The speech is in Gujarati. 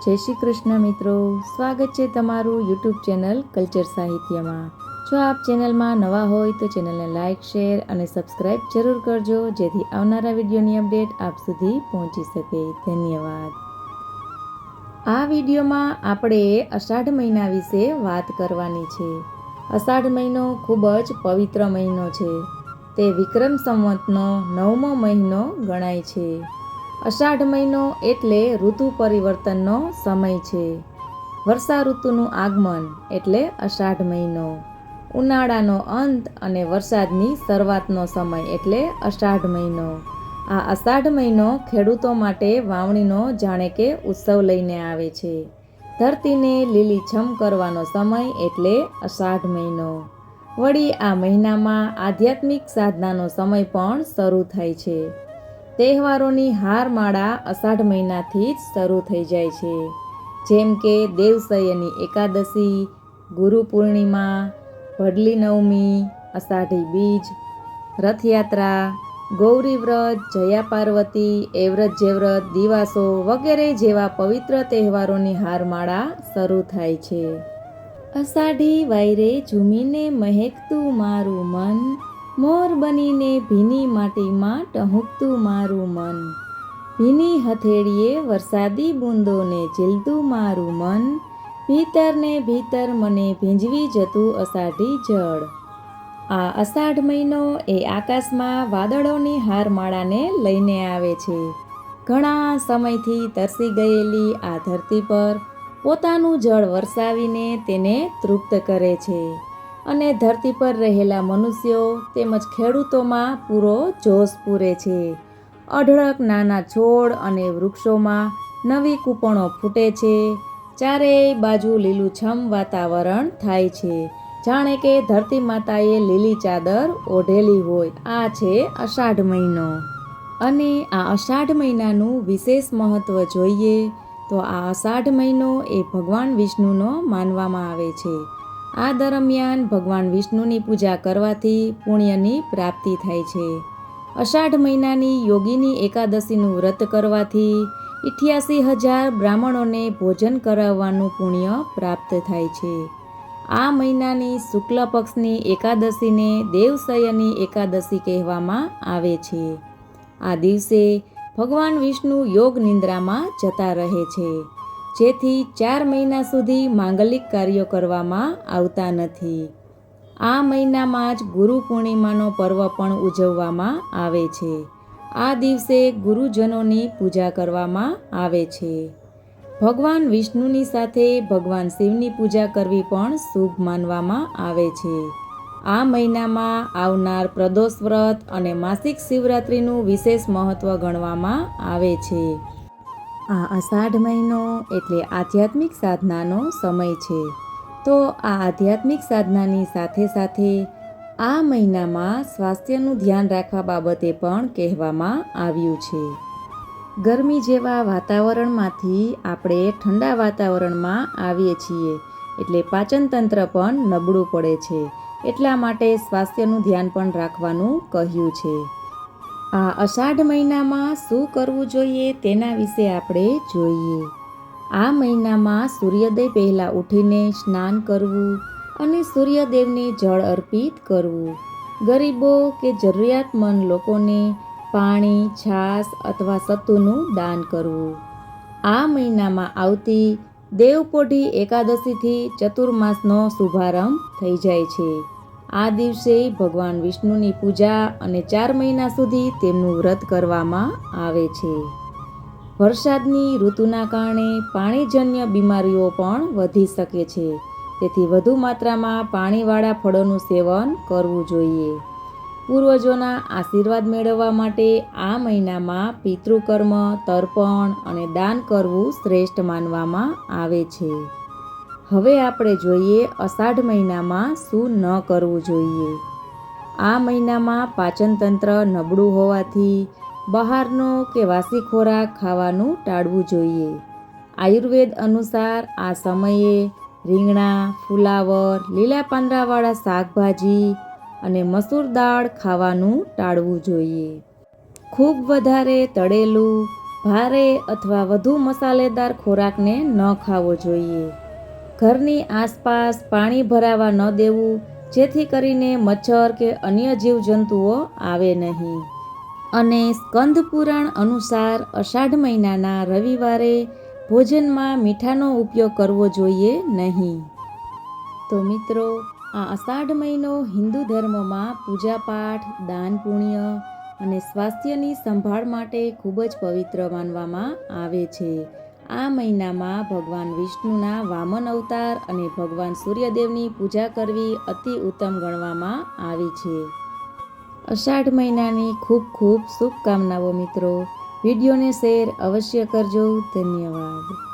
જય શ્રી કૃષ્ણ મિત્રો, સ્વાગત છે તમારું યુટ્યુબ ચેનલ કલ્ચર સાહિત્યમાં। જો આપ ચેનલમાં નવા હોય તો ચેનલને લાઇક, શેર અને સબસ્ક્રાઈબ જરૂર કરજો, જેથી આવનારા વિડીયોની અપડેટ આપ સુધી પહોંચી શકે। ધન્યવાદ। આ વિડીયોમાં આપણે અષાઢ મહિના વિશે વાત કરવાની છે। અષાઢ મહિનો ખૂબ જ પવિત્ર મહિનો છે। તે વિક્રમ સંવતનો 9મો મહિનો ગણાય છે। અષાઢ મહિનો એટલે ઋતુ પરિવર્તનનો સમય છે। વર્ષા ઋતુનું આગમન એટલે અષાઢ મહિનો, ઉનાળાનો અંત અને વરસાદની શરૂઆતનો સમય એટલે અષાઢ મહિનો। આ અષાઢ મહિનો ખેડૂતો માટે વાવણીનો જાણે કે ઉત્સવ લઈને આવે છે। ધરતીને લીલીછમ કરવાનો સમય એટલે અષાઢ મહિનો। વળી આ મહિનામાં આધ્યાત્મિક સાધનાનો સમય પણ શરૂ થાય છે। તહેવારોની હારમાળા અષાઢ મહિનાથી જ શરૂ થઈ જાય છે। જેમ કે દેવસયની એકાદશી, ગુરુ પૂર્ણિમા, ભડલી નવમી, અષાઢી બીજ, રથયાત્રા, ગૌરી વ્રત, જયા પાર્વતી, એવ્રત જેવ્રત, દિવાસો વગેરે જેવા પવિત્ર તહેવારોની હારમાળા શરૂ થાય છે। અષાઢી વાયરે ઝૂમીને મહેકતું મારું મન, મોર બનીને ભીની માટીમાં ટહુકતું મારું મન, ભીની હથેળીએ વરસાદી બૂંદોને ઝીલતું મારું મન, ભીતર ને ભીતર મને ભીંજવી જતું અષાઢી જળ। આ અષાઢ મહિનો એ આકાશમાં વાદળોની હારમાળાને લઈને આવે છે। ઘણા સમયથી તરસી ગયેલી આ ધરતી પર પોતાનું જળ વરસાવીને તેને તૃપ્ત કરે છે અને ધરતી પર રહેલા મનુષ્યો તેમજ ખેડૂતોમાં પૂરો જોશ પૂરે છે। અઢળક નાના છોડ અને વૃક્ષોમાં નવી કૂંપણો ફૂટે છે। ચારેય બાજુ લીલુંછમ વાતાવરણ થાય છે, જાણે કે ધરતી માતાએ લીલી ચાદર ઓઢેલી હોય। આ છે અષાઢ મહિનો। અને આ અષાઢ મહિનાનું વિશેષ મહત્ત્વ જોઈએ તો આ અષાઢ મહિનો એ ભગવાન વિષ્ણુનો માનવામાં આવે છે। આ દરમિયાન ભગવાન વિષ્ણુની પૂજા કરવાથી પુણ્યની પ્રાપ્તિ થાય છે। અષાઢ મહિનાની યોગીની એકાદશીનું વ્રત કરવાથી 88,000 બ્રાહ્મણોને ભોજન કરાવવાનું પુણ્ય પ્રાપ્ત થાય છે। આ મહિનાની શુક્લ પક્ષની એકાદશીને દેવસયની એકાદશી કહેવામાં આવે છે। આ દિવસે ભગવાન વિષ્ણુ યોગ નિંદ્રામાં જતા રહે છે, જેથી 4 મહિના સુધી માંગલિક કાર્યો કરવામાં આવતા નથી। આ મહિનામાં જ ગુરુ પૂર્ણિમાનો પર્વ પણ ઉજવવામાં આવે છે। આ દિવસે ગુરુજનોની પૂજા કરવામાં આવે છે। ભગવાન વિષ્ણુની સાથે ભગવાન શિવની પૂજા કરવી પણ શુભ માનવામાં આવે છે। આ મહિનામાં આવનાર પ્રદોષ વ્રત અને માસિક શિવરાત્રિનું વિશેષ મહત્ત્વ ગણવામાં આવે છે। આ અષાઢ મહિનો એટલે આધ્યાત્મિક સાધનાનો સમય છે। તો આ આધ્યાત્મિક સાધનાની સાથે સાથે આ મહિનામાં સ્વાસ્થ્યનું ધ્યાન રાખવા બાબતે પણ કહેવામાં આવ્યું છે। ગરમી જેવા વાતાવરણમાંથી આપણે ઠંડા વાતાવરણમાં આવીએ છીએ એટલે પાચનતંત્ર પણ નબળું પડે છે। એટલા માટે સ્વાસ્થ્યનું ધ્યાન પણ રાખવાનું કહ્યું છે। આ અષાઢ મહિનામાં શું કરવું જોઈએ તેના વિશે આપણે જોઈએ। આ મહિનામાં સૂર્યોદય પહેલાં ઉઠીને સ્નાન કરવું અને સૂર્યદેવને જળ અર્પિત કરવું। ગરીબો કે જરૂરિયાતમંદ લોકોને પાણી, છાશ અથવા સત્તુનું દાન કરવું। આ મહિનામાં આવતી દેવપોઢી એકાદશીથી ચતુર્માસનો શુભારંભ થઈ જાય છે। આ દિવસે ભગવાન વિષ્ણુની પૂજા અને 4 મહિના સુધી તેમનું વ્રત કરવામાં આવે છે। વરસાદની ઋતુના કારણે પાણીજન્ય બીમારીઓ પણ વધી શકે છે, તેથી વધુ માત્રામાં પાણીવાળા ફળોનું સેવન કરવું જોઈએ। પૂર્વજોના આશીર્વાદ મેળવવા માટે આ મહિનામાં પિતૃકર્મ, તર્પણ અને દાન કરવું શ્રેષ્ઠ માનવામાં આવે છે। હવે આપણે જોઈએ અષાઢ મહિનામાં શું ન કરવું જોઈએ। આ મહિનામાં પાચનતંત્ર નબળું હોવાથી બહારનો કે વાસી ખોરાક ખાવાનું ટાળવું જોઈએ। આયુર્વેદ અનુસાર આ સમયે રીંગણાં, ફુલાવર, લીલા પાંદડાવાળા શાકભાજી અને મસૂર દાળ ખાવાનું ટાળવું જોઈએ। ખૂબ વધારે તળેલું, ભારે અથવા વધુ મસાલેદાર ખોરાકને ન ખાવો જોઈએ. ઘરની આસપાસ પાણી ભરાવા ન દેવું, જેથી કરીને મચ્છર કે અન્ય જીવજંતુઓ આવે નહીં. અને સ્કંદ પુરાણ અનુસાર અષાઢ મહિનાના રવિવારે ભોજનમાં મીઠાનો ઉપયોગ કરવો જોઈએ નહીં. તો મિત્રો, આ અષાઢ મહિનો હિન્દુ ધર્મમાં પૂજાપાઠ, દાન પુણ્ય અને સ્વાસ્થ્યની સંભાળ માટે ખૂબ જ પવિત્ર માનવામાં આવે છે. આ મહિનામાં ભગવાન વિષ્ણુના વામન અવતાર અને ભગવાન સૂર્યદેવની પૂજા કરવી અતિ ઉત્તમ ગણવામાં આવી છે. અષાઢ મહિનાની ખૂબ ખૂબ શુભકામનાઓ મિત્રો. વિડીયોને શેર અવશ્ય કરજો. ધન્યવાદ.